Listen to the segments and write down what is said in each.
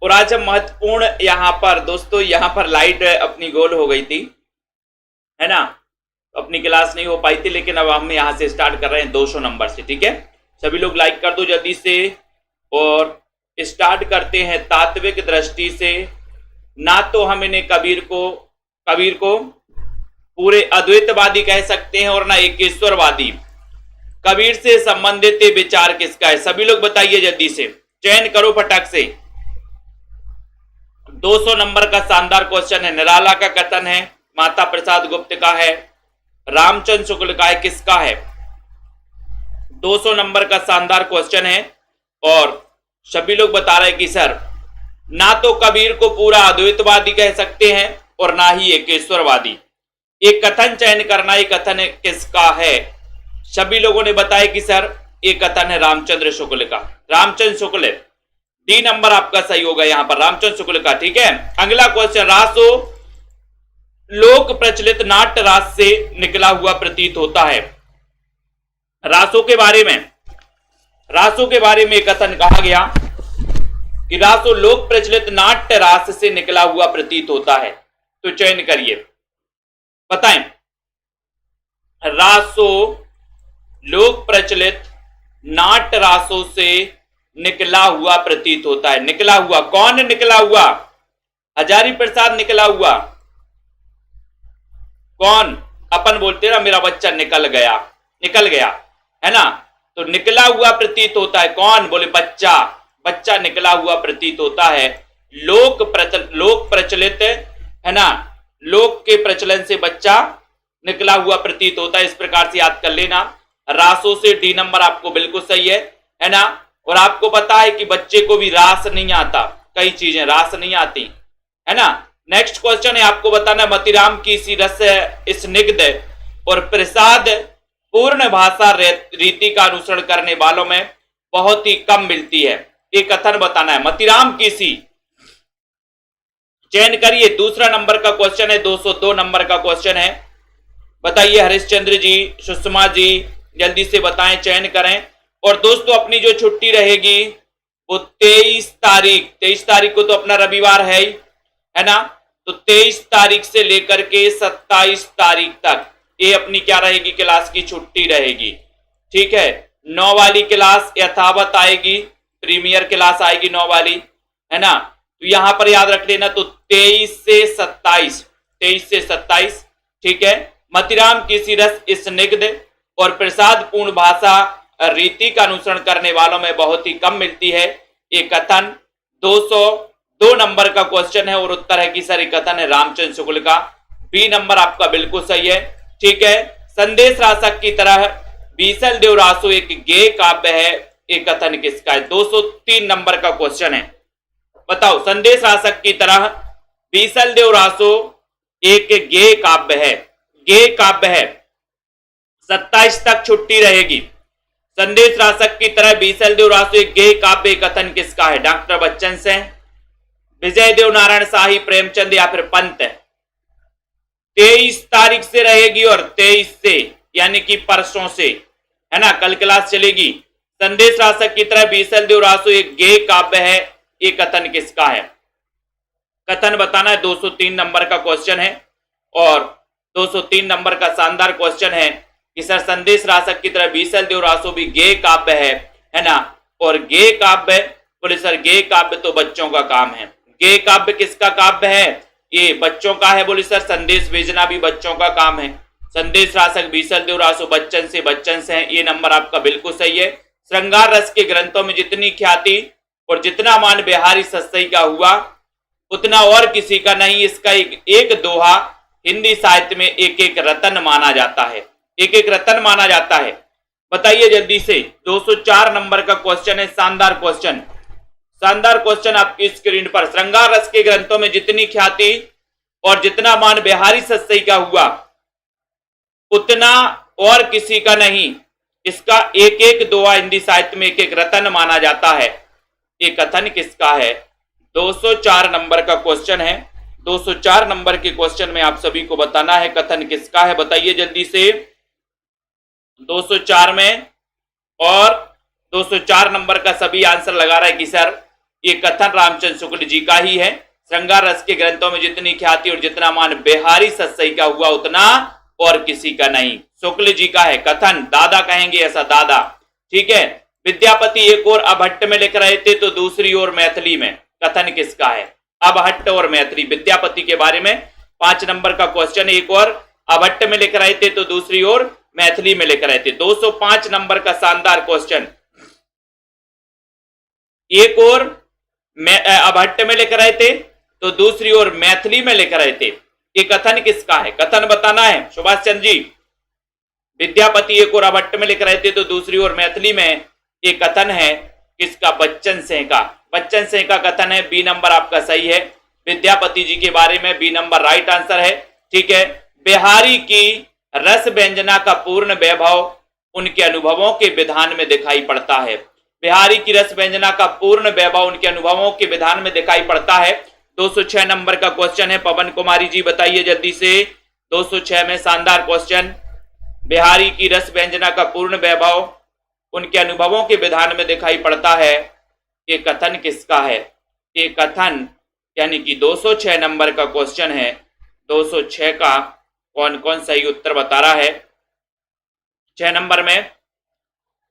और आज हम महत्वपूर्ण यहाँ पर दोस्तों, यहाँ पर लाइट अपनी गोल हो गई थी, है ना, अपनी क्लास नहीं हो पाई थी, लेकिन अब हम यहाँ से स्टार्ट कर रहे हैं 200 नंबर से। ठीक है, सभी लोग लाइक कर दो जल्दी से और स्टार्ट करते हैं। तात्विक दृष्टि से ना तो हम इन्हें कबीर को पूरे अद्वैतवादी कह सकते हैं और ना एकेश्वरवादी। कबीर से संबंधित विचार किसका है? सभी लोग बताइए जल्दी से, चयन करो फटाक से। 200 नंबर का शानदार क्वेश्चन है। निराला का कथन है, माता प्रसाद गुप्त का है, रामचंद्र शुक्ल का है, किसका है? 200 नंबर का शानदार क्वेश्चन है और सभी लोग बता रहे हैं कि सर ना तो कबीर को पूरा अद्वैतवादी कह सकते हैं और ना ही एकेश्वरवादी। एक कथन चयन करना, एक कथन किसका है? सभी लोगों ने बताया कि सर एक कथन है रामचंद्र शुक्ल का। रामचंद्र शुक्ल, डी नंबर आपका सही होगा यहां पर, रामचंद्र शुक्ल का। ठीक है, अगला क्वेश्चन, रासो लोक प्रचलित नाट्य रास से निकला हुआ प्रतीत होता है। रासों के बारे में कथन कहा गया कि रासो लोक प्रचलित नाट्य रास से निकला हुआ प्रतीत होता है। तो चयन करिए, बताएं। रासो लोक प्रचलित नाट्य रासों से निकला हुआ प्रतीत होता है। निकला हुआ, कौन निकला हुआ? हजारी प्रसाद निकला हुआ। कौन? अपन बोलते ना मेरा बच्चा निकल गया है ना, तो निकला हुआ प्रतीत होता है। कौन? बोले बच्चा। बच्चा निकला हुआ प्रतीत होता है। लोक प्रचलित है ना, लोक के प्रचलन से बच्चा निकला हुआ प्रतीत होता है। इस प्रकार से याद कर लेना। रासों से डी नंबर आपको बिल्कुल सही है ना। और आपको पता है कि बच्चे को भी रास नहीं आता, कई चीजें रास नहीं आती, है ना। नेक्स्ट क्वेश्चन है, आपको बताना मतिराम की सी रस स्निग्ध और प्रसाद पूर्ण भाषा रीति का अनुसरण करने वालों में बहुत ही कम मिलती है। एक कथन बताना है, मतिराम की सी। चयन करिए। दूसरा नंबर का क्वेश्चन है, 202 नंबर का क्वेश्चन है। बताइए हरिश्चंद्र जी, सुषमा जी, जल्दी से बताएं, चयन करें। और दोस्तों अपनी जो छुट्टी रहेगी वो 23 तारीख को तो अपना रविवार है ना, तो 23 तारीख से लेकर के 27 तारीख तक ये अपनी क्या रहेगी? क्लास की छुट्टी रहेगी। ठीक है, 9 वाली क्लास यथावत आएगी, प्रीमियर क्लास आएगी 9 वाली, है ना। तो यहां पर याद रख लेना, तो 23 से 27। ठीक है, मतिराम की सी रस स्निग्ध और प्रसाद पूर्ण भाषा रीति का अनुसरण करने वालों में बहुत ही कम मिलती है। ये कथन 202 नंबर का क्वेश्चन है और उत्तर है कि सर ये कथन है रामचंद्र शुक्ल का। बी नंबर आपका बिल्कुल सही है। ठीक है, संदेश रासक की तरह बीसल देव रासो एक गेय काव्य है, एक कथन किसका है? 203 नंबर का क्वेश्चन है। बताओ, संदेश रासक की तरह बीसल देव रासो एक गेय काव्य है। 27 तक छुट्टी रहेगी। संदेश रासक की तरह बीसल देव रासो एक गेय काव्य, कथन किसका है? डॉक्टर बच्चन से, विजय देव नारायण शाही, प्रेमचंद या फिर पंत। 23 तारीख से रहेगी और 23 से यानी कि परसों से, है ना, कल क्लास चलेगी। संदेश रासक की तरह बीसल देव रासो एक गेय काव्य है, ये कथन किसका है? कथन बताना है। 203 नंबर का क्वेश्चन है और 203 नंबर का शानदार क्वेश्चन है कि सर संदेश रासक की तरह बीसल देव रासो भी गेय काव्य है ना। और गेय काव्य, बोले सर गेय काव्य तो बच्चों का काम है। गेय काव्य किसका काव्य है? ये बच्चों का है। बोले सर संदेश भेजना भी बच्चों का काम है। संदेश रासक बीसल देव रासो बच्चन से है। ये नंबर आपका बिल्कुल सही है। श्रृंगार रस के ग्रंथों में जितनी ख्याति और जितना मान बिहारी सस्ती का हुआ उतना और किसी का नहीं। इसका एक दोहा हिंदी साहित्य में एक रत्न माना जाता है, एक रत्न माना जाता है। बताइए जल्दी से। 204 नंबर का क्वेश्चन है, शानदार क्वेश्चन आपकी स्क्रीन पर। श्रृंगार रस के ग्रंथों में जितनी ख्याति और जितना मान बिहारी सस्ती का हुआ उतना और किसी का नहीं। इसका एक दोहा हिंदी साहित्य में एक रत्न माना जाता है। ये कथन किसका है? 204 नंबर का क्वेश्चन है। 204 नंबर के क्वेश्चन में आप सभी को बताना है कथन किसका है। बताइए जल्दी से। 204 में और 204 नंबर का सभी आंसर लगा रहा है कि सर ये कथन रामचंद्र शुक्ल जी का ही है। श्रृंगार रस के ग्रंथों में जितनी ख्याति और जितना मान बिहारी सतसई का हुआ उतना और किसी का नहीं। शुक्ल जी का है कथन, दादा कहेंगे ऐसा दादा। ठीक है, विद्यापति एक और अभट्ट में लिख रहे थे तो दूसरी ओर मैथिली में। कथन किसका है? अभट्ट और मैथिली। विद्यापति के बारे में 5 नंबर का क्वेश्चन, एक और अभट्ट में लिख रहे थे तो दूसरी ओर मैथिली में लिख रहे थे। 205 नंबर का शानदार क्वेश्चन, एक और अभट्ट में लिख रहे थे तो दूसरी ओर मैथिली में लिख रहे थे। ये कथन किसका है? कथन बताना है सुभाष चंद्र जी। विद्यापति एक और अभट्ट में लिख रहे थे तो दूसरी ओर मैथिली में। ये कथन है किसका? बच्चन सिंह का। बच्चन सिंह का कथन है। बी नंबर आपका सही है। विद्यापति जी के बारे में बी नंबर राइट आंसर है। ठीक है, बिहारी की रस व्यंजना का पूर्ण वैभव उनके अनुभवों के विधान में दिखाई पड़ता है। बिहारी की रस व्यंजना का पूर्ण वैभव उनके अनुभवों के विधान में दिखाई पड़ता है। 206 नंबर का क्वेश्चन है। पवन कुमारी जी बताइए जल्दी से। 206 में शानदार क्वेश्चन, बिहारी की रस व्यंजना का पूर्ण वैभव उनके अनुभवों के विधान में दिखाई पड़ता है। ये कथन किसका है? ये कथन यानी कि 206 नंबर का क्वेश्चन है। 206 का कौन कौन सही उत्तर बता रहा है? 6 नंबर में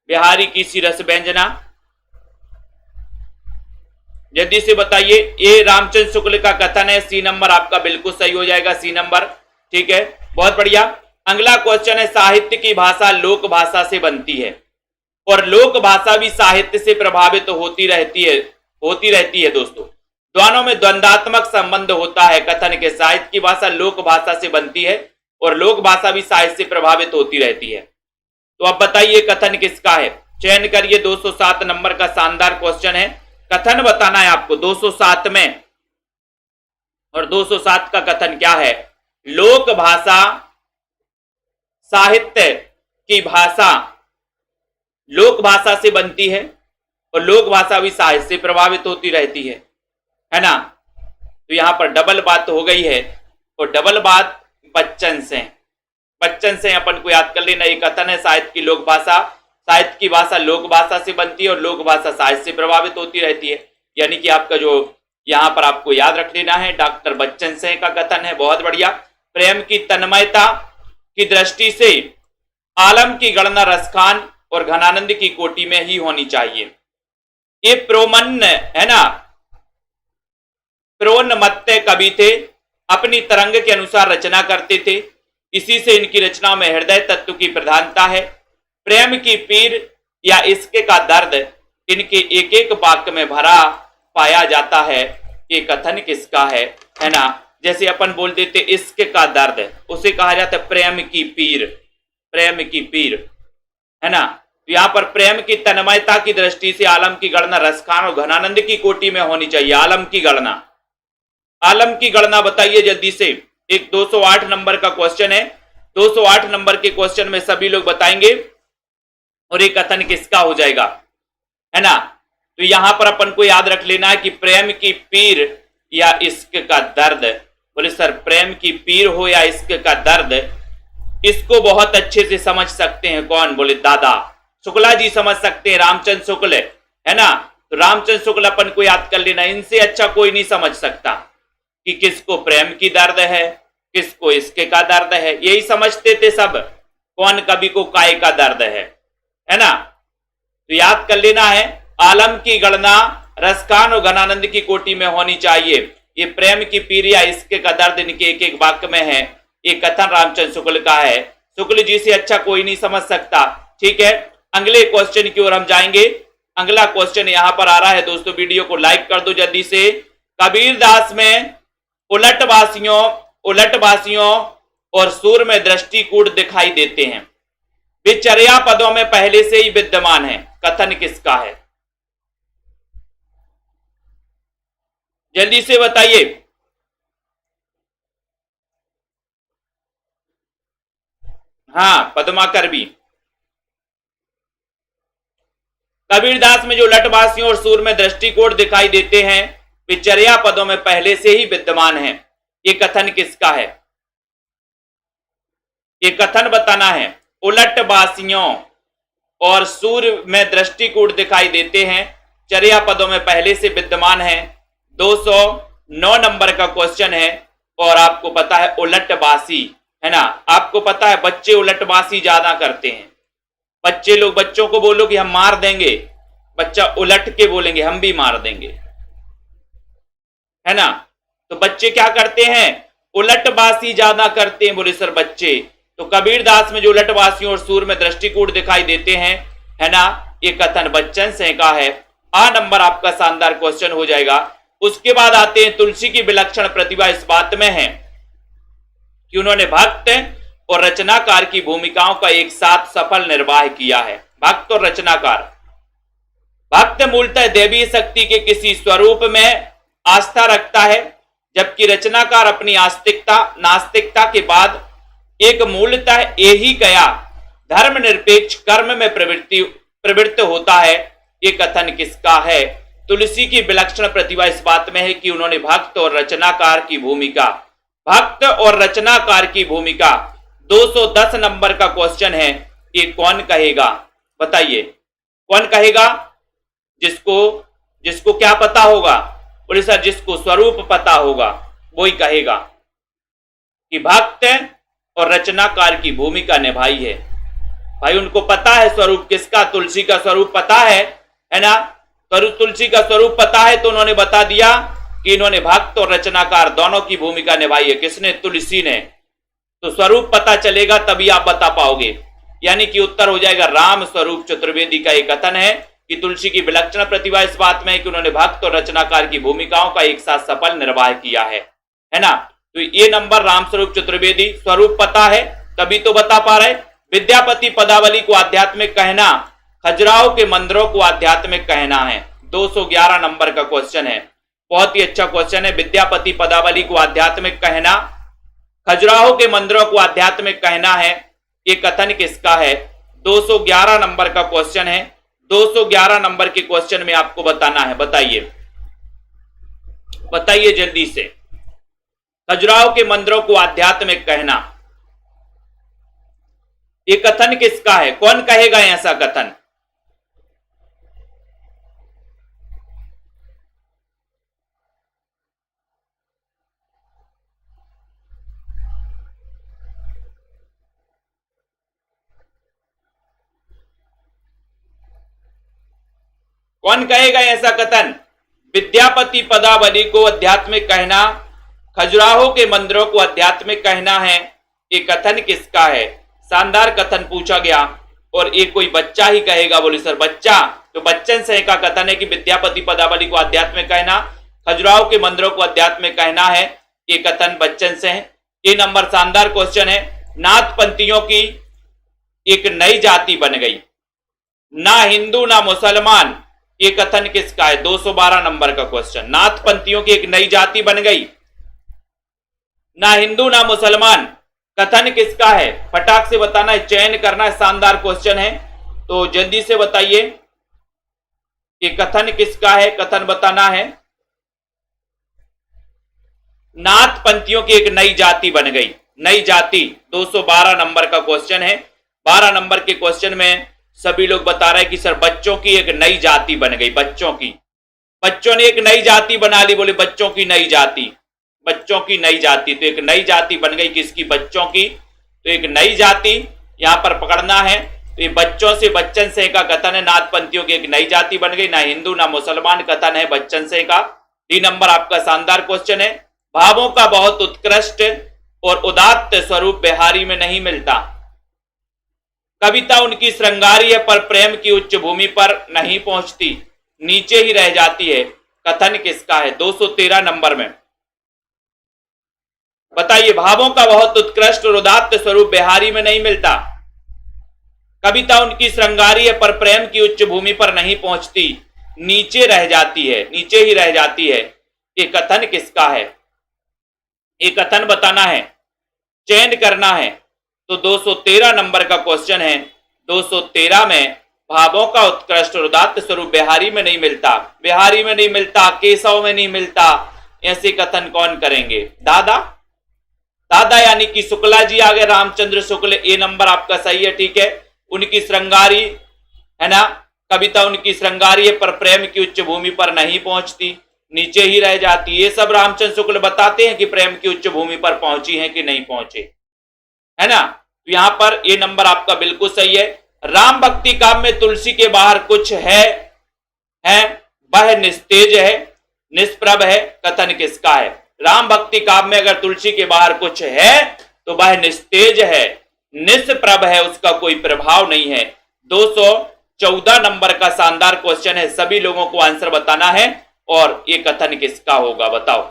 बिहारी की सी रस व्यंजना, जल्दी से बताइए। ये रामचंद्र शुक्ल का कथन है। सी नंबर आपका बिल्कुल सही हो जाएगा, सी नंबर। ठीक है, बहुत बढ़िया। अगला क्वेश्चन है, साहित्य की भाषा लोक भाषा से बनती है और लोक भाषा भी साहित्य से प्रभावित होती रहती है दोस्तों। दोनों में द्वंद्वात्मक संबंध होता है। कथन के साहित्य की भाषा लोक भाषा से बनती है और लोक भाषा भी साहित्य से प्रभावित होती रहती है। तो अब बताइए कथन किसका है? चयन करिए। 207 नंबर का शानदार क्वेश्चन है। कथन बताना है आपको 207 में। और 207 का कथन क्या है? लोक भाषा साहित्य की भाषा लोक भाषा से बनती है और लोक भाषा भी साहित्य से प्रभावित होती रहती है ना। तो यहां पर डबल बात हो गई है और डबल बात बच्चन से अपन को याद कर लेना। ये कथन है, साहित्य की लोक भाषा, साहित्य की भाषा लोक भाषा से बनती है और लोक भाषा साहित्य से प्रभावित होती रहती है। यानी कि आपका जो यहां पर आपको याद रख लेना है डॉक्टर बच्चन सिंह का कथन है। बहुत बढ़िया। प्रेम की तन्मयता की दृष्टि से आलम की गणना रसखान और घनानंद की कोटि में ही होनी चाहिए। ये प्रोमन्न है ना, प्रोन्मत्त कवि थे, अपनी तरंग के अनुसार रचना करते थे। इसी से इनकी रचना में हृदय तत्व की प्रधानता है। प्रेम की पीर या इश्क का दर्द इनके एक एक वाक्य में भरा पाया जाता है। ये कथन किसका है ना। जैसे अपन बोल देते इश्क का दर्द, उसे कहा जाता है प्रेम की पीर, प्रेम की पीर, है ना। तो यहाँ पर प्रेम की तन्मयता की दृष्टि से आलम की गणना रसखान और घनानंद की कोटि में होनी चाहिए। आलम की गणना, आलम की गणना बताइए जल्दी से। एक 208 नंबर का क्वेश्चन है। 208 नंबर के क्वेश्चन में सभी लोग बताएंगे और ये कथन किसका हो जाएगा, है ना। तो यहां पर अपन को याद रख लेना है कि प्रेम की पीर या इश्क का दर्द। बोले सर प्रेम की पीर हो या इश्क का दर्द, इसको बहुत अच्छे से समझ सकते हैं कौन? बोले दादा शुक्ला जी समझ सकते हैं, रामचंद्र शुक्ल है ना। तो रामचंद्र शुक्ल अपन को याद कर लेना। इनसे अच्छा कोई नहीं समझ सकता कि किसको प्रेम की दर्द है, किसको इश्क का दर्द है। यही समझते थे सब, कौन कवि को काय का दर्द है ना। तो याद कर लेना है, आलम की गणना रसखान और घनानंद की कोटि में होनी चाहिए। ये प्रेम की पीर या इश्क का दर्द इनके एक एक वाक्य में है। ये कथन रामचंद्र शुक्ल का है। शुक्ल जी से अच्छा कोई नहीं समझ सकता। ठीक है, अगले क्वेश्चन की ओर हम जाएंगे। अगला क्वेश्चन यहां पर आ रहा है दोस्तों, वीडियो को लाइक कर दो जल्दी से। कबीरदास में उलटवासियों और सूर में दृष्टिकूट दिखाई देते हैं। वे चर्या पदों में पहले से ही विद्यमान है। कथन किसका है? जल्दी से बताइए। हाँ, पद्माकर भी। कबीरदास में जो लटवासियों और सूर में दृष्टिकोण दिखाई देते हैं वे चर्या पदों में पहले से ही विद्यमान हैं। ये कथन किसका है? ये कथन बताना है। उलटवासियों और सूर में दृष्टिकोण दिखाई देते हैं, चर्या पदों में पहले से विद्यमान है। 209 नंबर का क्वेश्चन है। और आपको पता है उलटबासी, है ना, आपको पता है बच्चे उलटबासी ज्यादा करते हैं। बच्चों को बोलो कि हम मार देंगे, बच्चा उलट के बोलेंगे हम भी मार देंगे, है ना। तो बच्चे क्या करते हैं, उलटबासी ज्यादा करते हैं। बोले सर बच्चे, तो कबीरदास में जो उलटबासियों और सूर में दृष्टिकूट दिखाई देते हैं, है ना, ये कथन बच्चन से का है। आ नंबर आपका शानदार क्वेश्चन हो जाएगा। उसके बाद आते हैं तुलसी की विलक्षण प्रतिभा इस बात में है कि उन्होंने भक्त और रचनाकार की भूमिकाओं का एक साथ सफल निर्वाह किया है। भक्त और रचनाकार, भक्त मूलतः देवी शक्ति के किसी स्वरूप में आस्था रखता है, जबकि रचनाकार अपनी नास्तिकता के बाद एक मूलतः यही गया धर्मनिरपेक्ष कर्म में प्रवृत्त होता है। ये कथन किसका है? तुलसी की विलक्षण प्रतिभा इस बात में है कि उन्होंने भक्त और रचनाकार की भूमिका 210 नंबर का क्वेश्चन है। ये कौन कहेगा बताइए, कौन कहेगा? जिसको क्या पता होगा? बोले सर जिसको स्वरूप पता होगा वो ही कहेगा कि भक्त और रचनाकार की भूमिका निभाई है। भाई उनको पता है स्वरूप किसका, तुलसी का स्वरूप पता है ना। तुलसी का स्वरूप पता है तो उन्होंने बता दिया कि इन्होंने भक्त और रचनाकार दोनों की भूमिका निभाई है। किसने? तुलसी ने। तो स्वरूप पता चलेगा तभी आप बता पाओगे, यानी कि उत्तर हो जाएगा राम स्वरूप चतुर्वेदी का एक कथन है कि तुलसी की विलक्षण प्रतिभा इस बात में है कि उन्होंने भक्त और रचनाकार की भूमिकाओं का एक साथ सफल निर्वाह किया है ना। तो ये नंबर राम स्वरूप चतुर्वेदी, स्वरूप पता है तभी तो बता पा रहे। विद्यापति पदावली को आध्यात्मिक कहना, खजुराहो के मंदिरों को आध्यात्मिक कहना है। 211 नंबर का क्वेश्चन है, बहुत ही अच्छा क्वेश्चन है। विद्यापति पदावली को आध्यात्मिक कहना, खजुराहो के मंदिरों को आध्यात्मिक कहना है, ये कथन किसका है? 211 नंबर का क्वेश्चन है। 211 नंबर के क्वेश्चन में आपको बताना है, बताइए जल्दी से। खजुराहो के मंदिरों को आध्यात्मिक कहना, ये कथन किसका है? कौन कहेगा ऐसा कथन? कौन कहेगा ऐसा कथन? विद्यापति पदावली को आध्यात्मिक कहना, खजुराहो के मंदिरों को आध्यात्मिक कहना है, ये कथन किसका है? शानदार कथन पूछा गया और ये कोई बच्चा ही कहेगा। बोले सर बच्चा, तो बच्चन से का कथन है कि विद्यापति पदावली को आध्यात्मिक कहना, खजुराहो के मंदिरों को आध्यात्मिक कहना है, ये कथन बच्चन से है। ये नंबर शानदार क्वेश्चन है। नाथपंथियों की एक नई जाति बन गई, ना हिंदू ना मुसलमान, ये कथन किसका है? 212 नंबर का क्वेश्चन। नाथपंथियों की एक नई जाति बन गई, ना हिंदू ना मुसलमान, कथन किसका है? फटाक से बताना है, चयन करना है। शानदार क्वेश्चन है तो जल्दी से बताइए कि कथन किसका है, कथन बताना है। नाथपंथियों की एक नई जाति बन गई, नई जाति 212 नंबर का क्वेश्चन है। 12 नंबर के क्वेश्चन में सभी लोग बता रहे हैं कि सर बच्चों की एक नई जाति बन गई, बच्चों ने एक नई जाति बना ली। बोले बच्चों की नई जाति, बच्चों की नई जाति, तो एक नई जाति बन गई किसकी? बच्चों की। तो एक नई जाति यहां पर पकड़ना है। तो ये बच्चों से बच्चन से का कथन है, नाथपंथियों की एक नई जाति बन गई, ना हिंदू ना मुसलमान, कथन है बच्चन से का। 3 नंबर आपका शानदार क्वेश्चन है। भावों का बहुत उत्कृष्ट और उदात्त स्वरूप बिहारी में नहीं मिलता, कविता उनकी श्रृंगारी है पर प्रेम की उच्च भूमि पर नहीं पहुंचती, नीचे ही रह जाती है, कथन किसका है? 213 नंबर में बताइए। भावों का बहुत उत्कृष्ट और उदात्त स्वरूप बिहारी में नहीं मिलता, कविता उनकी श्रृंगारी है पर प्रेम की उच्च भूमि पर नहीं पहुंचती, नीचे रह जाती है, नीचे ही रह जाती है, ये कथन किसका है? ये कथन बताना है, चयन करना है। तो 213 नंबर का क्वेश्चन है। 213 में भावों का उत्कृष्ट और उदात्त स्वरूप बिहारी में नहीं मिलता, बिहारी में नहीं मिलता, केशव में नहीं मिलता, ऐसे कथन कौन करेंगे? दादा यानी कि शुक्ला जी आ गए, रामचंद्र शुक्ल। ए नंबर आपका सही है, ठीक है। उनकी श्रृंगारी, है ना, कविता उनकी श्रृंगारी है पर प्रेम की उच्च भूमि पर नहीं पहुंचती, नीचे ही रह जाती। ये सब रामचंद्र शुक्ल बताते हैं कि प्रेम की उच्च भूमि पर पहुंची है कि नहीं पहुंचे, है ना। तो यहां पर ये नंबर आपका बिल्कुल सही है। राम भक्ति काव्य में तुलसी के बाहर कुछ है वह निस्तेज है, निष्प्रभ है, कथन किसका है। राम भक्ति काव्य में अगर तुलसी के बाहर कुछ है तो वह निस्तेज है, निष्प्रभ है, उसका कोई प्रभाव नहीं है। 214 नंबर का शानदार क्वेश्चन है, सभी लोगों को आंसर बताना है और ये कथन किसका होगा बताओ।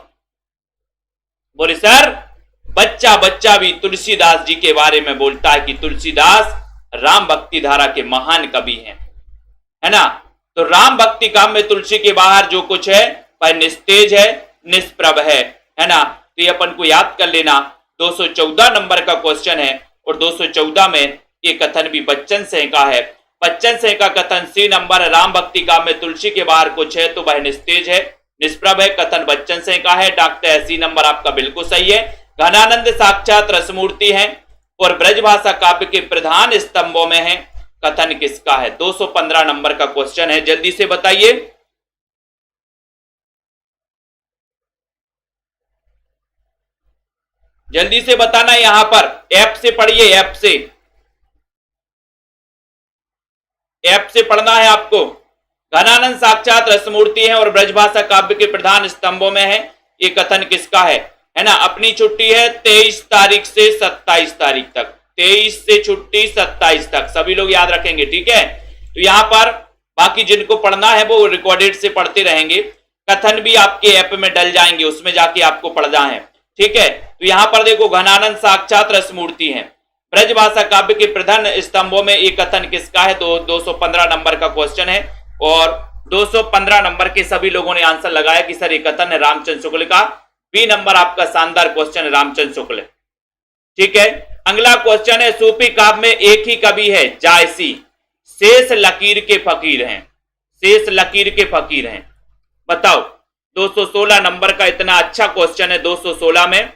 बोले सर बच्चा बच्चा भी तुलसीदास जी के बारे में बोलता है कि तुलसीदास राम भक्ति धारा के महान कवि हैं, है ना। तो राम भक्ति काव्य में तुलसी के बाहर जो कुछ है वह निस्तेज है, निष्प्रभ है ना। तो ये अपन को याद कर लेना। 214 नंबर का क्वेश्चन है और 214 में ये कथन भी बच्चन सिंह का है। बच्चन सिंह का कथन सी नंबर, राम भक्ति काव्य में तुलसी के बाहर कुछ है तो वह निस्तेज है, निष्प्रभ है, कथन बच्चन सिंह का है। डॉक्टर सी नंबर आपका बिल्कुल सही है। घनानंद साक्षात रसमूर्ति हैं और ब्रजभाषा काव्य के प्रधान स्तंभों में है, कथन किसका है। 215 नंबर का क्वेश्चन है, जल्दी से बताइए। जल्दी से बताना, यहां पर ऐप से पढ़िए, ऐप से पढ़ना है आपको। घनानंद साक्षात रसमूर्ति है और ब्रजभाषा काव्य के प्रधान स्तंभों में है, ये कथन किसका है ना। अपनी छुट्टी है 23 तारीख से 27 तारीख तक, 23 से छुट्टी 27 तक, सभी लोग याद रखेंगे, ठीक है। तो यहां पर बाकी जिनको पढ़ना है वो रिकॉर्डेड से पढ़ते रहेंगे, कथन भी आपके ऐप में डल जाएंगे, उसमें जाके आपको पढ़ना है, ठीक है। तो यहां पर देखो घनानंद साक्षात रसमूर्ति है, ब्रजभाषा काव्य के प्रधान स्तंभों में एक कथन किसका है। 215 नंबर का क्वेश्चन है और 215 नंबर के सभी लोगों ने आंसर लगाया कि सर ये कथन है रामचंद्र शुक्ल का। बी नंबर आपका शानदार क्वेश्चन है, रामचंद्र शुक्ल, ठीक है। अगला क्वेश्चन है, सूफी काव्य में एक ही कवि है जायसी, शेष लकीर के फकीर हैं, शेष लकीर के फकीर हैं, बताओ। 216 नंबर का इतना अच्छा क्वेश्चन है। 216 में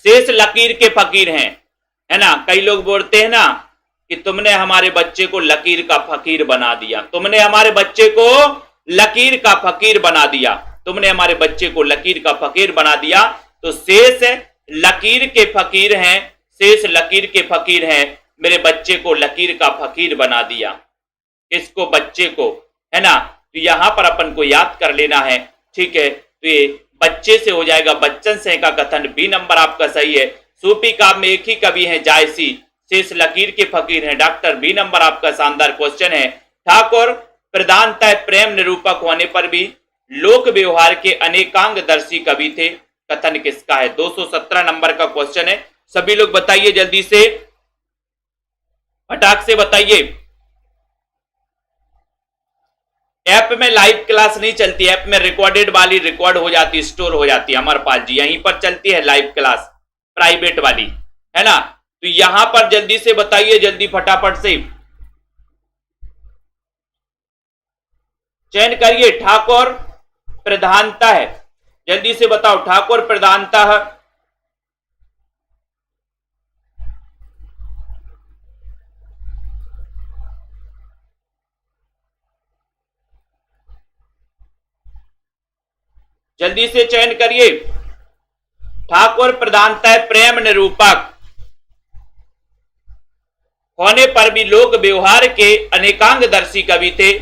शेष लकीर के फकीर हैं, है ना। कई लोग बोलते हैं ना कि तुमने हमारे बच्चे को लकीर का फकीर बना दिया, तुमने हमारे बच्चे को लकीर का फकीर बना दिया, तुमने हमारे बच्चे को लकीर का फकीर बना दिया। तो शेष लकीर के फकीर हैं, शेष लकीर के फकीर हैं, मेरे बच्चे को लकीर का फकीर बना दिया, किसको, बच्चे को, है ना। तो यहां पर अपन को याद कर लेना है, ठीक है। तो ये बच्चे से हो जाएगा बच्चन सिंह का कथन, बी नंबर आपका सही है। सूफी काव्य में एक ही कवि है जायसी, शेष लकीर के फकीर हैं, डॉक्टर, बी नंबर आपका शानदार क्वेश्चन है। ठाकुर प्रधानतः प्रेम निरूपक होने पर भी लोक व्यवहार के अनेकांगदर्शी कवि थे, कथन किसका है। 217 नंबर का क्वेश्चन है, सभी लोग बताइए जल्दी से, फटाक से बताइए। ऐप में लाइव क्लास नहीं चलती, ऐप में रिकॉर्डेड वाली रिकॉर्ड हो जाती, स्टोर हो जाती है अमर पाल जी, यहीं पर चलती है लाइव क्लास प्राइवेट वाली, है ना। तो यहां पर जल्दी से बताइए, जल्दी फटाफट से चयन करिए। ठाकुर प्रधानता है, जल्दी से बताओ, ठाकुर प्रधानता है, जल्दी से चयन करिए। ठाकुर प्रधानतः प्रेम निरूपक होने पर भी लोक व्यवहार के अनेकांगदर्शी कवि थे।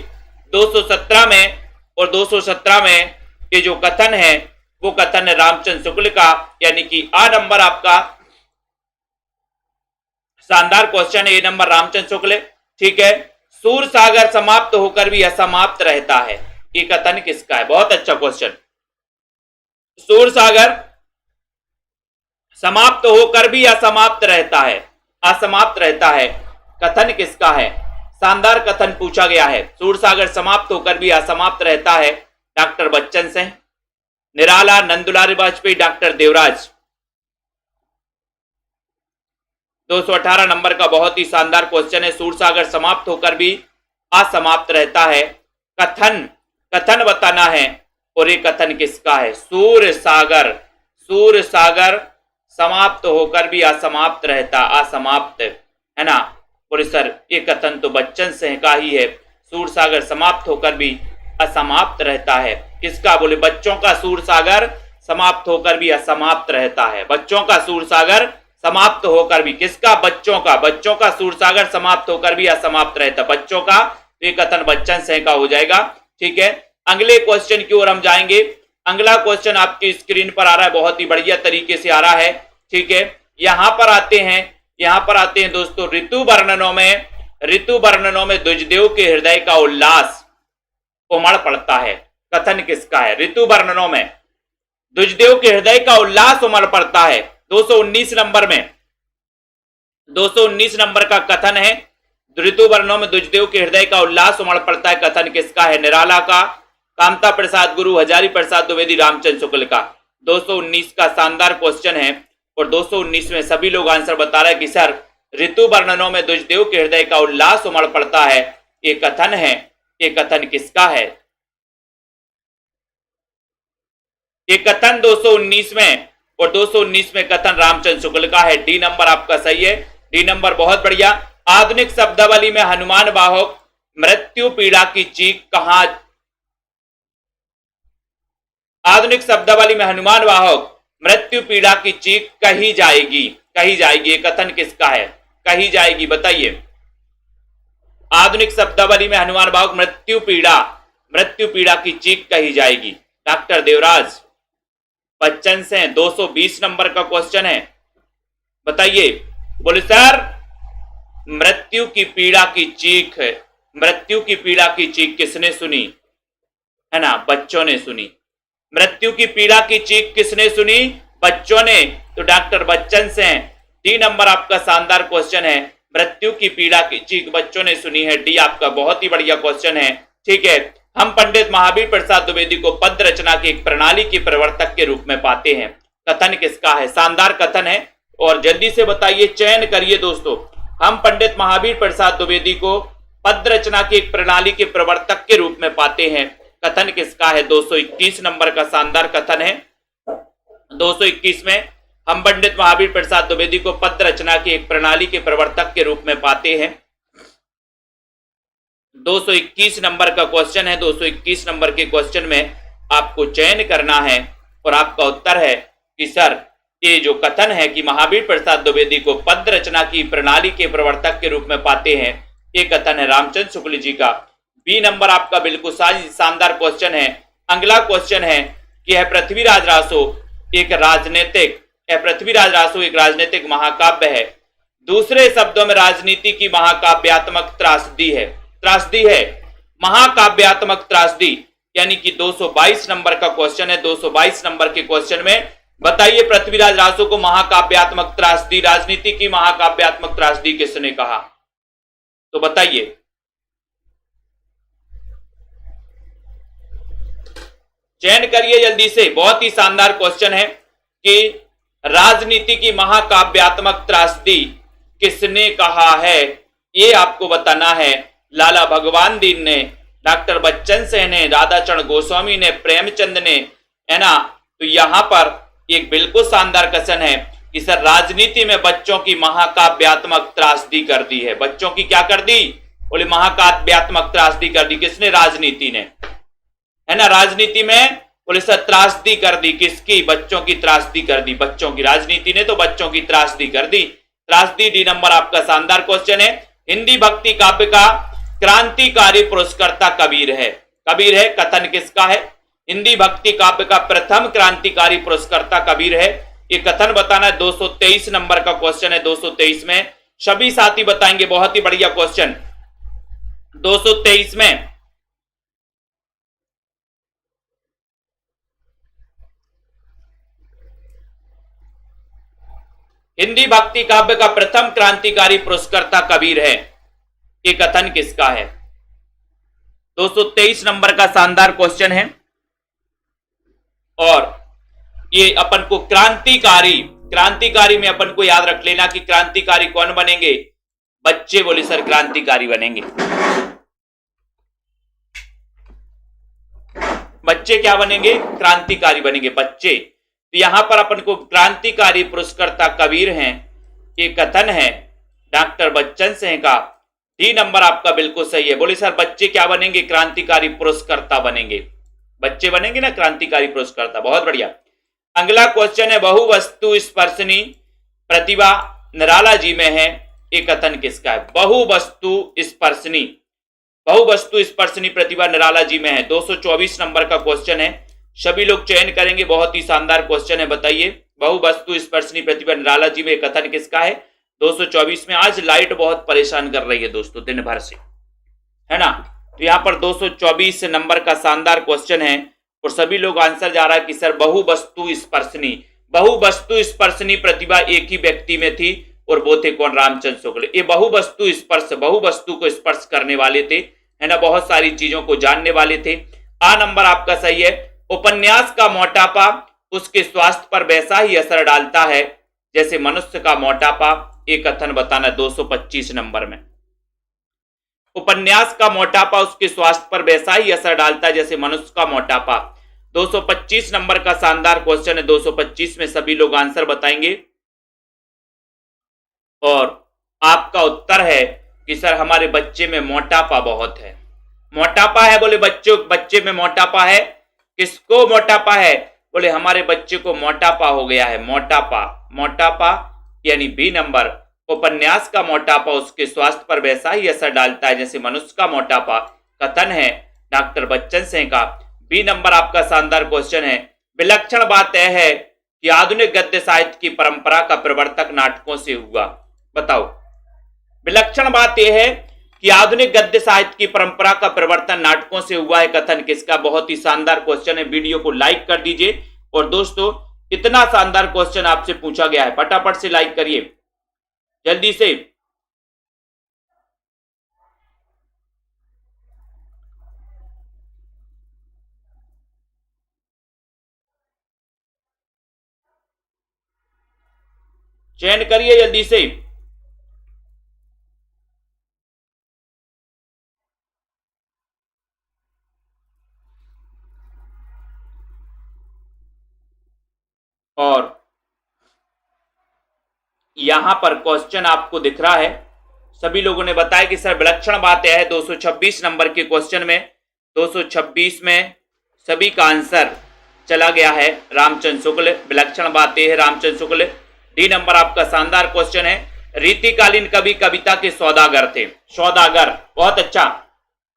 217 में और 217 में ये जो कथन है वो कथन है रामचंद्र शुक्ल का, यानी कि आ नंबर आपका शानदार क्वेश्चन है, ए नंबर रामचंद्र शुक्ल, ठीक है। सूर सागर समाप्त होकर भी असमाप्त रहता है, ये कथन किसका है। बहुत अच्छा क्वेश्चन। सूर सागर समाप्त होकर भी असमाप्त रहता है, असमाप्त रहता है, कथन किसका है। शानदार कथन पूछा गया है, सूर सागर समाप्त होकर भी असमाप्त रहता है, डॉक्टर बच्चन सिंह, निराला, नंदुलाल वाजपेयी, डॉक्टर देवराज। 218 नंबर का बहुत ही शानदार क्वेश्चन है, सूर सागर समाप्त होकर भी असमाप्त रहता है, कथन, कथन बताना है और ये कथन किसका है। सूर सागर, सूर सागर समाप्त होकर भी असमाप्त रहता, असमाप्त, है ना। बोले सर ये कथन तो बच्चन सिंह का ही है, सूरसागर समाप्त होकर भी असमाप्त रहता है। किसका? बोले बच्चों का सूरसागर समाप्त होकर भी असमाप्त रहता है। बच्चों का सूरसागर समाप्त होकर भी, किसका? बच्चों का। बच्चों का सूरसागर समाप्त होकर भी असमाप्त रहता है, बच्चों का। तो ये कथन बच्चन सिंह का हो जाएगा। ठीक है, अगले क्वेश्चन की ओर हम जाएंगे। अगला क्वेश्चन आपकी स्क्रीन पर आ रहा है, बहुत ही बढ़िया तरीके से आ रहा है। ठीक है, यहां पर आते हैं दोस्तों, ऋतु वर्णनों में द्विजदेव के हृदय का उल्लास उमड़ पड़ता है। कथन किसका है? ऋतु वर्णनों में द्विजदेव के हृदय का उल्लास उमड़ पड़ता है। 219 नंबर में 219 नंबर का कथन है, ऋतु वर्णों में द्विजदेव के हृदय का उल्लास उमड़ पड़ता है। कथन किसका है? निराला का, कामता प्रसाद गुरु, हजारी प्रसाद द्विवेदी, रामचंद्र शुक्ल का। 219 का शानदार क्वेश्चन है और 219 में सभी लोग आंसर बता रहे हैं कि सर ऋतु वर्णनों में द्विजदेव के हृदय का उल्लास उमड़ पड़ता है, ये कथन है। ये कथन किसका है? ये कथन 219 में, और 219 में कथन रामचंद्र शुक्ल का है। डी नंबर आपका सही है, डी नंबर बहुत बढ़िया। आधुनिक शब्दावली में हनुमान वाहक मृत्यु पीड़ा की चीख कहां, आधुनिक शब्दावली में हनुमान वाहक मृत्यु पीड़ा की चीख कही जाएगी, कही जाएगी। ये कथन किसका है? कही जाएगी, बताइए। आधुनिक शब्दावली में हनुमान वाहक मृत्यु पीड़ा की चीख कही जाएगी। डॉक्टर देवराज बच्चन से 220 नंबर का क्वेश्चन है, बताइए। बोले सर मृत्यु की पीड़ा की चीख, मृत्यु की पीड़ा की चीख किसने सुनी? है ना, बच्चों ने सुनी। मृत्यु की पीड़ा की चीख किसने सुनी? बच्चों ने। तो डॉक्टर बच्चन से डी नंबर आपका शानदार क्वेश्चन है, मृत्यु की पीड़ा की चीख बच्चों ने सुनी है। डी आपका बहुत ही बढ़िया क्वेश्चन है। ठीक है, हम पंडित महावीर प्रसाद द्विवेदी को पद रचना की एक प्रणाली के प्रवर्तक के रूप में पाते हैं। कथन किसका है? शानदार कथन है और जल्दी से बताइए, चयन करिए दोस्तों। हम पंडित महावीर प्रसाद द्विवेदी को पद रचना की एक प्रणाली के प्रवर्तक के रूप में पाते हैं। कथन किसका है? 221 नंबर का शानदार कथन है। 221 में हम पंडित महावीर प्रसाद द्विवेदी को पद रचना की एक प्रणाली के प्रवर्तक के रूप में पाते हैं। 221 नंबर का क्वेश्चन है। 221 नंबर के क्वेश्चन में आपको चयन करना है और आपका उत्तर है कि सर ये जो कथन है कि महावीर प्रसाद द्विवेदी को पद रचना की प्रणाली के प्रवर्तक के रूप में पाते हैं, ये कथन है रामचंद्र शुक्ल जी का। बी नंबर आपका बिल्कुल शानदार क्वेश्चन है। अगला क्वेश्चन है कि है पृथ्वीराज रासो एक राजनीतिक महाकाव्य है। दूसरे शब्दों में राजनीति की महाकाव्यात्मक त्रासदी है, महाकाव्यात्मक त्रासदी, यानी कि 222 नंबर का क्वेश्चन है। 222 नंबर के क्वेश्चन में बताइए पृथ्वीराज रासो को महाकाव्यात्मक त्रासदी, राजनीति की महाकाव्यात्मक त्रासदी किसने कहा? तो बताइए। चयन करिए जल्दी से, बहुत ही शानदार क्वेश्चन है कि राजनीति की महाकाव्यात्मक त्रासदी किसने कहा है, ये आपको बताना है। लाला भगवान दीन ने, डॉक्टर बच्चन सिंह ने, राधाचरण गोस्वामी ने, प्रेमचंद ने, है ना। तो यहां पर एक बिल्कुल शानदार क्वेश्चन है कि सर राजनीति में बच्चों की महाकाव्यात्मक त्रासदी कर दी है। बच्चों की क्या कर दी? बोले महाकाव्यात्मक त्रासदी कर दी। किसने? राजनीति ने, है ना। राजनीति में बोले सर त्रासदी कर दी, किसकी? बच्चों की त्रासदी कर दी, बच्चों की। राजनीति ने तो बच्चों की त्रासदी कर दी। त्रासदी डी नंबर आपका शानदार क्वेश्चन है। हिंदी भक्ति काव्य का क्रांतिकारी पुरस्कर्ता कबीर है। कबीर है, कथन किसका है? हिंदी भक्ति काव्य का प्रथम क्रांतिकारी पुरस्कर्ता कबीर है। ये कथन बताना है। 223 नंबर का क्वेश्चन है। 223 में सभी साथी बताएंगे, बहुत ही बढ़िया क्वेश्चन। 223 में हिंदी भक्ति काव्य का प्रथम क्रांतिकारी पुरस्कर्ता कबीर है, ये कथन किसका है? 223 नंबर का शानदार क्वेश्चन है और ये अपन को क्रांतिकारी में अपन को याद रख लेना कि क्रांतिकारी कौन बनेंगे? बच्चे। बोले सर क्रांतिकारी बनेंगे। बच्चे क्या बनेंगे? क्रांतिकारी बनेंगे, बच्चे। तो यहां पर अपन को क्रांतिकारी पुरस्कर्ता कबीर हैं, ये कथन है। डॉक्टर बच्चन सिंह का डी नंबर आपका बिल्कुल सही है। बोले सर बच्चे क्या बनेंगे? क्रांतिकारी पुरस्कर्ता बनेंगे। बच्चे बनेंगे ना क्रांतिकारी पुरस्कर्ता, बहुत बढ़िया। अगला क्वेश्चन है बहु वस्तु स्पर्शनी प्रतिभा निराला जी में है, ये कथन किसका है? बहु वस्तु स्पर्शनी प्रतिभा निराला जी में है। 224 नंबर का क्वेश्चन है, सभी लोग चयन करेंगे। बहुत ही शानदार क्वेश्चन है, बताइए बहु वस्तु स्पर्शनी प्रतिभा निराला जी में कथन किसका है? 224 में। आज लाइट बहुत परेशान कर रही है दोस्तों दिन भर से, है ना। तो यहां पर 224 नंबर का शानदार क्वेश्चन है और सभी लोग आंसर जा रहा है कि सर बहु वस्तु स्पर्शनी प्रतिभा एक ही व्यक्ति में थी और वो थे कौन? रामचंद्र शुक्ल। ये बहु वस्तु को स्पर्श करने वाले थे, है ना, बहुत सारी चीजों को जानने वाले थे। आ नंबर आपका सही है। उपन्यास का मोटापा उसके स्वास्थ्य पर वैसा ही असर डालता है जैसे मनुष्य का मोटापा, एक कथन बताना 225 नंबर में। उपन्यास का मोटापा उसके स्वास्थ्य पर वैसा ही असर डालता है जैसे मनुष्य का मोटापा। 225 नंबर का शानदार क्वेश्चन है। 225 में सभी लोग आंसर बताएंगे और आपका उत्तर है कि सर हमारे बच्चे में मोटापा बहुत है। मोटापा है, बोले बच्चे में मोटापा है। किसको मोटापा है? बोले हमारे बच्चे को मोटापा हो गया है। मोटापा यानी बी नंबर। उपन्यास का मोटापा उसके स्वास्थ्य पर वैसा ही असर डालता है जैसे मनुष्य का मोटापा, कथन है डॉक्टर बच्चन सिंह का। बी नंबर आपका शानदार क्वेश्चन है। विलक्षण बात यह है कि आधुनिक गद्य साहित्य की परंपरा का प्रवर्तक नाटकों से हुआ। बताओ, विलक्षण बात यह है कि आधुनिक गद्य साहित्य की परंपरा का प्रवर्तन नाटकों से हुआ है, कथन किसका? बहुत ही शानदार क्वेश्चन है। वीडियो को लाइक कर दीजिए और दोस्तों इतना शानदार क्वेश्चन आपसे पूछा गया है, फटाफट से लाइक करिए जल्दी से। चयन करिए जल्दी से। और यहां पर क्वेश्चन आपको दिख रहा है, सभी लोगों ने बताया कि सर विलक्षण बात यह है। 226 नंबर के क्वेश्चन में 226 में सभी का आंसर चला गया है रामचंद्र शुक्ल। विलक्षण बात यह है रामचंद्र शुक्ल। डी नंबर आपका शानदार क्वेश्चन है। रीतिकालीन कवि कविता के सौदागर थे। सौदागर, बहुत अच्छा,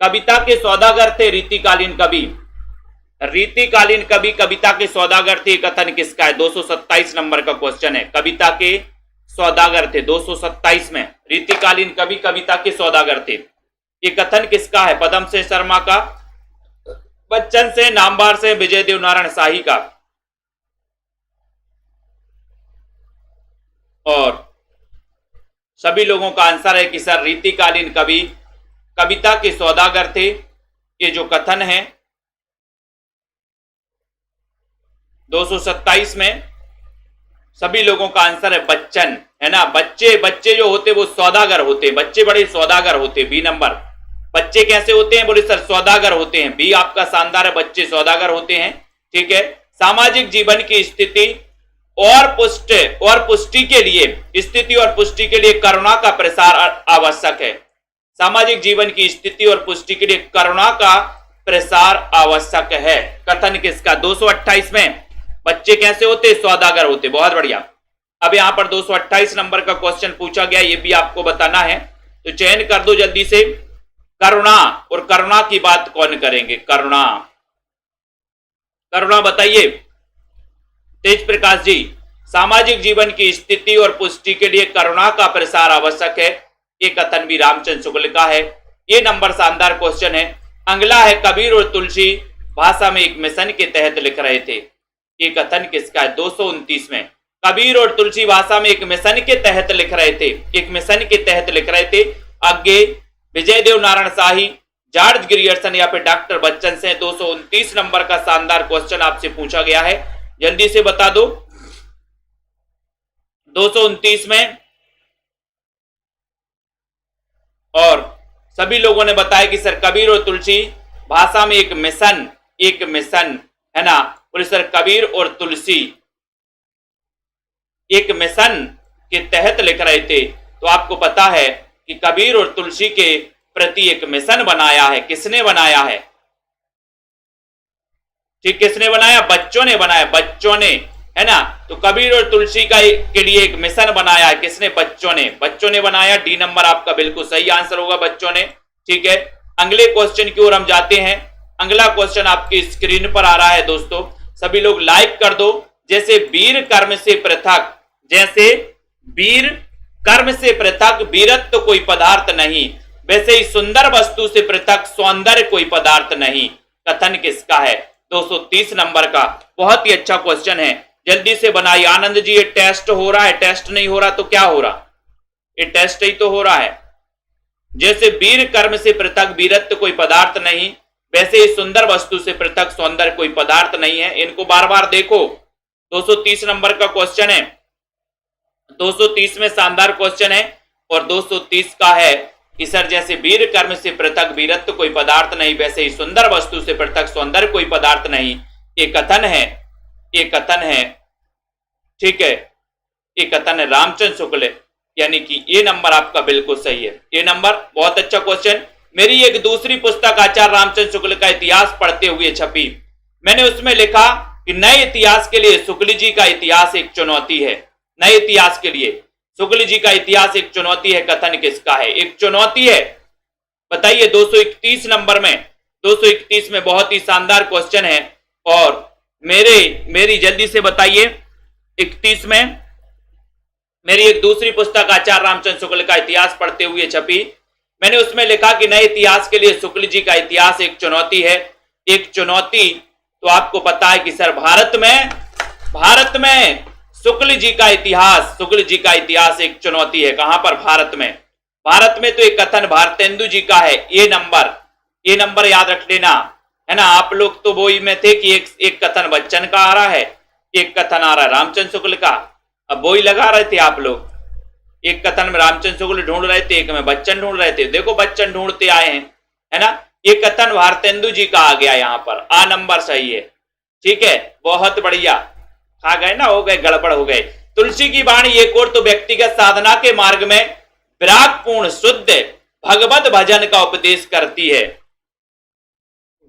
कविता के सौदागर थे रीतिकालीन कवि। रीतिकालीन कवि कविता के सौदागर थे, कथन किसका है? 227 नंबर का क्वेश्चन है। कविता के सौदागर थे 227 में। रीतिकालीन कवि कविता के सौदागर थे, ये कथन किसका है? पदम से शर्मा का, बच्चन से, नामवार से, विजय देव नारायण शाही का। और सभी लोगों का आंसर है कि सर रीतिकालीन कवि कविता के सौदागर थे, ये जो कथन है 227 में सभी लोगों का आंसर है बच्चन, है ना। बच्चे जो होते वो सौदागर होते, बच्चे बड़े सौदागर होते। B number. बच्चे कैसे होते हैं? बोले सर सौदागर होते हैं। बी आपका शानदार है, बच्चे सौदागर होते हैं, ठीक है। सामाजिक जीवन की स्थिति और पुष्टि के लिए, स्थिति और पुष्टि के लिए करुणा का प्रसार आवश्यक है। सामाजिक जीवन की स्थिति और पुष्टि के लिए करुणा का प्रसार आवश्यक है, कथन किसका? 228 में बच्चे कैसे होते? सौदागर होते। बहुत बढ़िया। अब यहां पर 228 नंबर का क्वेश्चन पूछा गया, ये भी आपको बताना है, तो चयन कर दो जल्दी से। करुणा, और करुणा की बात कौन करेंगे? करुणा बताइए तेज प्रकाश जी। सामाजिक जीवन की स्थिति और पुष्टि के लिए करुणा का प्रसार आवश्यक है, ये कथन भी रामचंद्र शुक्ल का है। ये नंबर शानदार क्वेश्चन है। अगला है कबीर और तुलसी भाषा में एक मिशन के तहत लिख रहे थे, ये कथन किसका है? 229 में। कबीर और तुलसी भाषा में एक मिशन के तहत लिख रहे थे, एक मिशन के तहत लिख रहे थे। आगे विजय देव नारायण शाही, जॉर्ज ग्रियर्सन या फिर डॉक्टर बच्चन से। 229 नंबर का शानदार क्वेश्चन आपसे पूछा गया है, जल्दी से बता दो। 229 में और सभी लोगों ने बताया कि सर कबीर और तुलसी भाषा में एक मिशन, है ना। बोले सर कबीर और तुलसी एक मिशन के तहत लिख रहे थे, तो आपको पता है कि कबीर और तुलसी के प्रति एक मिशन बनाया है। किसने बनाया है? ठीक, किसने बनाया? बच्चों ने बनाया, बच्चों ने, है ना। तो कबीर और तुलसी का के लिए एक मिशन बनाया है। किसने? बच्चों ने, बच्चों ने बनाया। डी नंबर आपका बिल्कुल सही आंसर होगा, बच्चों ने। ठीक है, अगले क्वेश्चन की ओर हम जाते हैं। अगला क्वेश्चन आपकी स्क्रीन पर आ रहा है दोस्तों, सभी लोग लाइक कर दो। जैसे वीर कर्म से पृथक, जैसे वीर कर्म से पृथक वीरत्व तो कोई पदार्थ नहीं, वैसे ही सुंदर वस्तु से पृथक सौंदर्य कोई पदार्थ नहीं। कथन किसका है? 230 नंबर का। बहुत ही अच्छा क्वेश्चन है, जल्दी से बनाइए। आनंद जी, ये टेस्ट हो रहा है? टेस्ट नहीं हो रहा तो क्या हो रहा? ये टेस्ट ही तो हो रहा है। जैसे वीर कर्म से पृथक वीरत्व कोई पदार्थ नहीं, वैसे ही सुंदर वस्तु से पृथक सौंदर्य कोई पदार्थ नहीं है। इनको बार बार देखो। 230 नंबर का क्वेश्चन है, 230 में शानदार क्वेश्चन है। और 230 का है कि सर जैसे वीर कर्म से पृथक वीरत्व कोई पदार्थ नहीं, वैसे ही सुंदर वस्तु से पृथक सौंदर्य कोई पदार्थ नहीं। ये कथन है, ये कथन है, ठीक है, ये कथन है रामचंद्र शुक्ल, यानी कि ये नंबर आपका बिल्कुल सही है। ये नंबर बहुत अच्छा क्वेश्चन। मेरी एक दूसरी पुस्तक आचार्य रामचंद्र शुक्ल का इतिहास पढ़ते हुए छपी। मैंने उसमें लिखा कि नए इतिहास के लिए शुक्ल जी का इतिहास एक चुनौती है। नए इतिहास के लिए शुक्ल जी का इतिहास एक चुनौती है। कथन किसका है? एक चुनौती है, बताइए। 231 नंबर में, 231 में बहुत ही शानदार क्वेश्चन है। और मेरी जल्दी से बताइए। 31 में मेरी एक दूसरी पुस्तक आचार्य रामचंद्र शुक्ल का इतिहास पढ़ते हुए छपी। मैंने उसमें लिखा कि नए इतिहास के लिए शुक्ल जी का इतिहास एक चुनौती है। एक चुनौती, तो आपको पता है कि सर भारत में शुक्ल जी का इतिहास, शुक्ल जी का इतिहास एक चुनौती है। कहां पर? भारत में। भारत में तो एक कथन भारतेंदु जी का है। ये नंबर याद रख लेना, है ना। आप लोग तो वही में थे कि एक कथन बच्चन का आ रहा है, एक कथन आ रहा है रामचंद्र शुक्ल का। अब वही लगा रहे थे आप लोग। एक कथन में रामचंद्र शुक्ल ढूंढ रहे थे, एक में बच्चन ढूंढ रहे थे। देखो बच्चन ढूंढते आए हैं, है ना। ये कथन भारतेंदु जी का आ गया यहाँ पर। आ नंबर सही है, ठीक है, बहुत बढ़िया। खा गए ना, हो गए, गड़बड़ हो गए। तुलसी की वाणी एक और तो व्यक्तिगत साधना के मार्ग में विरागपूर्ण शुद्ध भगवत भजन का उपदेश करती है,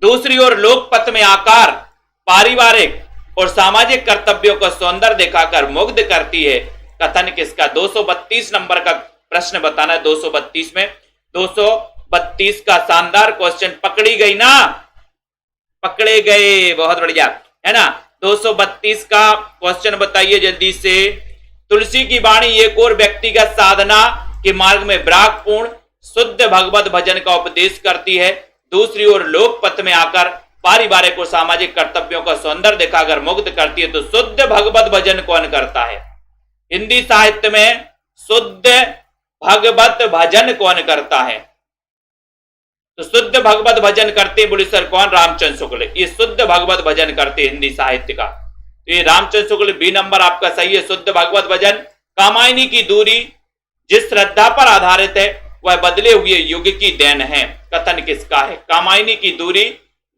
दूसरी ओर लोकपथ में आकार पारिवारिक और सामाजिक कर्तव्यों को सौंदर्य दिखाकर मुग्ध करती है। कथन किसका? 232 नंबर का प्रश्न बताना है। 232 में, 232 का शानदार क्वेश्चन। पकड़ी गई ना? पकड़े गए, बहुत बढ़िया, है ना। 232 का क्वेश्चन बताइए जल्दी से। तुलसी की वाणी एक और व्यक्तिगत साधना के मार्ग में विरागपूर्ण शुद्ध भगवत भजन का उपदेश करती है, दूसरी ओर लोकपथ में आकर पारिवारिक और सामाजिक कर्तव्यों का सौंदर्य दिखाकर मुग्ध करती है। तो शुद्ध भगवत भजन कौन करता है? हिंदी साहित्य में शुद्ध भगवत भजन कौन करता है? तो शुद्ध भगवत भजन करते बोले सर कौन? रामचंद्र शुक्ल। ये शुद्ध भगवत भजन करते हिंदी साहित्य का, तो ये रामचंद्र शुक्ल। बी नंबर आपका सही है, शुद्ध भगवत भजन। कामायनी की दूरी जिस श्रद्धा पर आधारित है वह बदले हुए युग की देन है। कथन किसका है? कामायनी की दूरी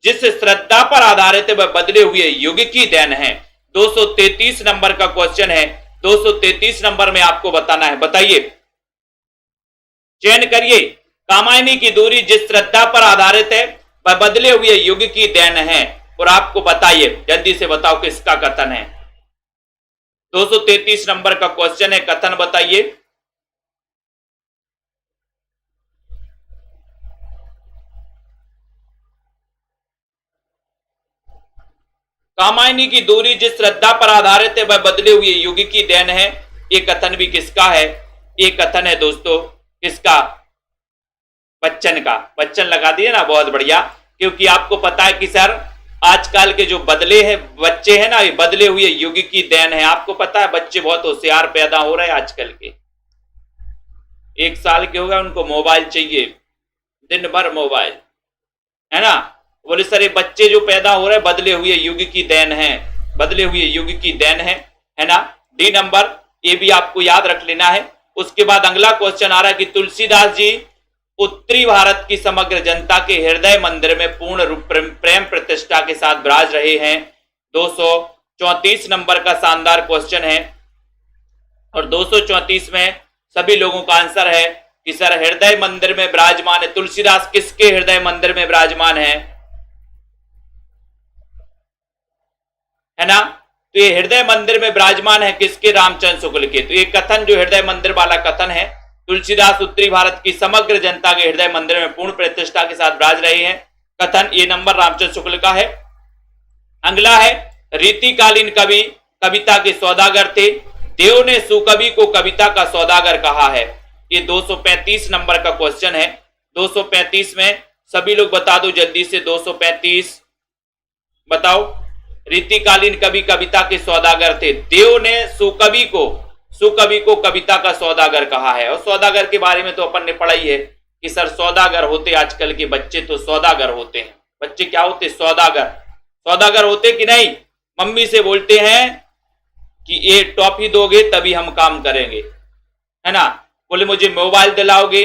जिस श्रद्धा पर आधारित है वह बदले हुए युग की देन है। 233 नंबर का क्वेश्चन है। 233 नंबर में आपको बताना है, बताइए, चयन करिए। कामायनी की दूरी जिस श्रद्धा पर आधारित है वह बदले हुए युग की देन है। और आपको बताइए, जल्दी से बताओ किसका कथन है। 233 नंबर का क्वेश्चन है, कथन बताइए। कामायनी की दूरी जिस श्रद्धा पर आधारित है वह बदले हुए युग की देन है। ये कथन भी किसका है? ये कथन है दोस्तों किसका? बच्चन का। बच्चन लगा दिए ना, बहुत बढ़िया। क्योंकि आपको पता है कि सर आजकल के जो बदले हैं बच्चे हैं ना, ये बदले हुए युग की देन है। आपको पता है बच्चे बहुत होशियार पैदा हो रहे हैं आजकल के। 1 साल के हो गए उनको मोबाइल चाहिए, दिन भर मोबाइल, है ना। बोले सर ये बच्चे जो पैदा हो रहे हैं बदले हुए युग की देन है, बदले हुए युग की देन है ना। डी नंबर, ये भी आपको याद रख लेना है। उसके बाद अगला क्वेश्चन आ रहा है कि तुलसीदास जी उत्तरी भारत की समग्र जनता के हृदय मंदिर में पूर्ण रूप प्रेम प्रतिष्ठा के साथ विराज रहे हैं। 234 नंबर का शानदार क्वेश्चन है। और 234 में सभी लोगों का आंसर है कि सर हृदय मंदिर में विराजमान है। तुलसीदास किसके हृदय मंदिर में विराजमान है ना? तो ये हृदय मंदिर में विराजमान है किसके? रामचंद्र शुक्ल के। तो ये कथन जो हृदय मंदिर वाला कथन है, तुलसीदास उत्तरी भारत की समग्र जनता के हृदय मंदिर में पूर्ण प्रतिष्ठा के साथ विराज रहे हैं। कथन ये नंबर रामचंद्र शुक्ल का है। अगला है रीतिकालीन कवि कविता के सौदागर थे। देव ने सुकवि को कविता का सौदागर कहा है। ये 235 नंबर का क्वेश्चन है। 235 में सभी लोग बता दो जल्दी से। 235 बताओ। रीतिकालीन कवि कविता के सौदागर थे। देव ने सुकवि को कविता का सौदागर कहा है। और सौदागर के बारे में तो अपन ने पढ़ा ही है कि सर सौदागर होते आजकल के बच्चे तो सौदागर होते हैं। बच्चे क्या होते? सौदागर होते कि नहीं? मम्मी से बोलते हैं कि ये टॉफी दोगे तभी हम काम करेंगे, है ना? बोले मुझे मोबाइल दिलाओगे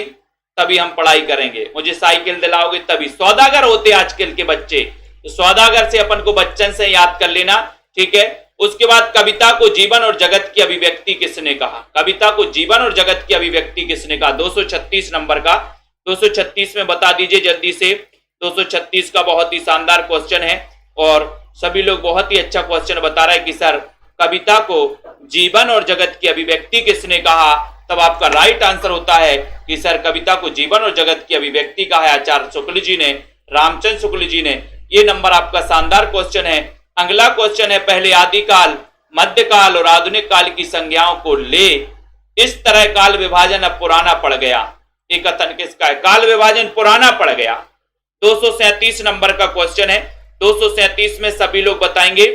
तभी हम पढ़ाई करेंगे, मुझे साइकिल दिलाओगे तभी। सौदागर होते आजकल के बच्चे। तो सौदागर से अपन को बच्चन से याद कर लेना, ठीक है। उसके बाद कविता को जीवन और जगत की अभिव्यक्ति किसने कहा? कविता को जीवन और जगत की अभिव्यक्ति किसने कहा? 236 नंबर का। 236 में बता दीजिए जल्दी से। 236 का बहुत ही शानदार क्वेश्चन है और सभी लोग बहुत ही अच्छा क्वेश्चन बता रहे हैं कि सर कविता को जीवन और जगत की अभिव्यक्ति किसने कहा? तब आपका राइट आंसर होता है कि सर कविता को जीवन और जगत की अभिव्यक्ति कहा है आचार्य शुक्ल जी ने, रामचंद्र शुक्ल जी ने। ये नंबर आपका शानदार क्वेश्चन है। अगला क्वेश्चन है पहले आदिकाल, मध्यकाल और आधुनिक काल की संज्ञाओं को ले इस तरह काल विभाजन अब पुराना पड़ गया। ये कथन किसका है? काल विभाजन पुराना पड़ गया। 237 नंबर का क्वेश्चन है। 237 में सभी लोग बताएंगे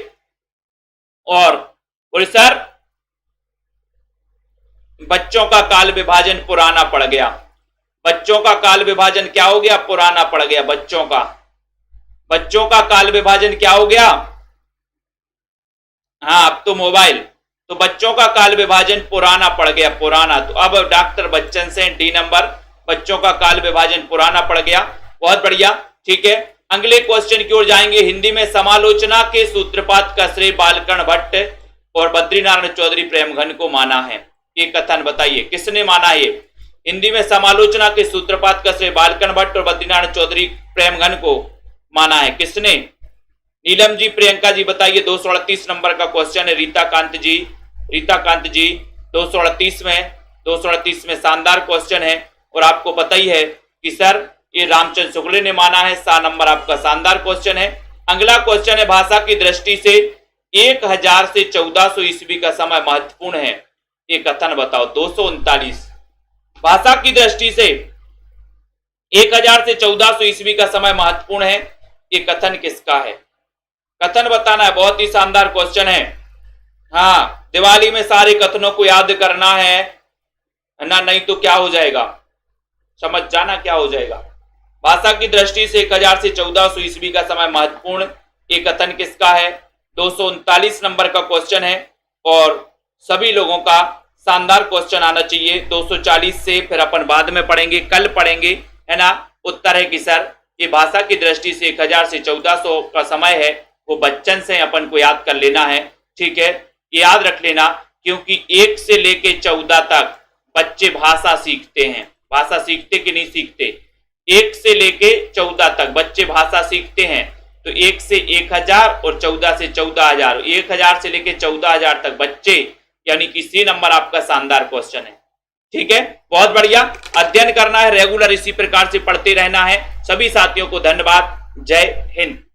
और बोले सर बच्चों का काल विभाजन पुराना पड़ गया। बच्चों का काल विभाजन क्या हो गया? पुराना पड़ गया। बच्चों का काल विभाजन क्या हो गया? हाँ, अब तो मोबाइल। तो बच्चों का काल विभाजन पुराना पड़ गया, पुराना। तो अब डॉक्टर बच्चन से डी नंबर, बच्चों का काल विभाजन पुराना पड़ गया। बहुत बढ़िया, ठीक है। अगले क्वेश्चन की ओर जाएंगे। हिंदी में समालोचना के सूत्रपात का श्रेय बालकर्ण भट्ट और बद्रीनारायण चौधरी प्रेमघन को माना है। ये कथन बताइए किसने माना है? हिंदी में समालोचना के सूत्रपात का श्रेय बालकर्ण भट्ट और बद्रीनारायण चौधरी प्रेमघन को माना है। किसने? नीलम जी, प्रियंका जी बताइए। 238 नंबर का क्वेश्चन है। रीताकांत जी 238 में शानदार क्वेश्चन है और आपको पता ही है कि सर ये रामचंद्र शुक्ल ने माना है। 7 नंबर आपका शानदार क्वेश्चन है। अगला क्वेश्चन है भाषा की दृष्टि से 1000 से 1400 ईस्वी का समय महत्वपूर्ण है। ये कथन बताओ। 239 भाषा की दृष्टि से 1000 से 1400 ईस्वी का समय महत्वपूर्ण है। ये कथन किसका है? कथन बताना है। बहुत ही शानदार क्वेश्चन है। हाँ, दिवाली में सारे कथनों को याद करना है ना, नहीं तो क्या हो जाएगा, समझ जाना क्या हो जाएगा। भाषा की दृष्टि से 1000 से 1400 ईस्वी का समय महत्वपूर्ण, ये कथन किसका है? 239 नंबर का क्वेश्चन है और सभी लोगों का शानदार क्वेश्चन आना चाहिए। 240 से फिर अपन बाद में पढ़ेंगे, कल पढ़ेंगे, है ना। उत्तर है कि सर ये भाषा की दृष्टि से 1000 से 1400 का समय है, वो बच्चन से अपन को याद कर लेना है, ठीक है। ये याद रख लेना, क्योंकि 1 से लेके 14 तक बच्चे भाषा सीखते हैं। भाषा सीखते कि नहीं सीखते? 1 से लेके 14 तक बच्चे भाषा सीखते हैं। तो 1 से 1000 और 14 से 14000, 1000 से लेके 14000 तक बच्चे, यानी कि सी नंबर आपका शानदार क्वेश्चन है, ठीक है। बहुत बढ़िया, अध्ययन करना है रेगुलर, इसी प्रकार से पढ़ते रहना है। सभी साथियों को धन्यवाद। जय हिंद।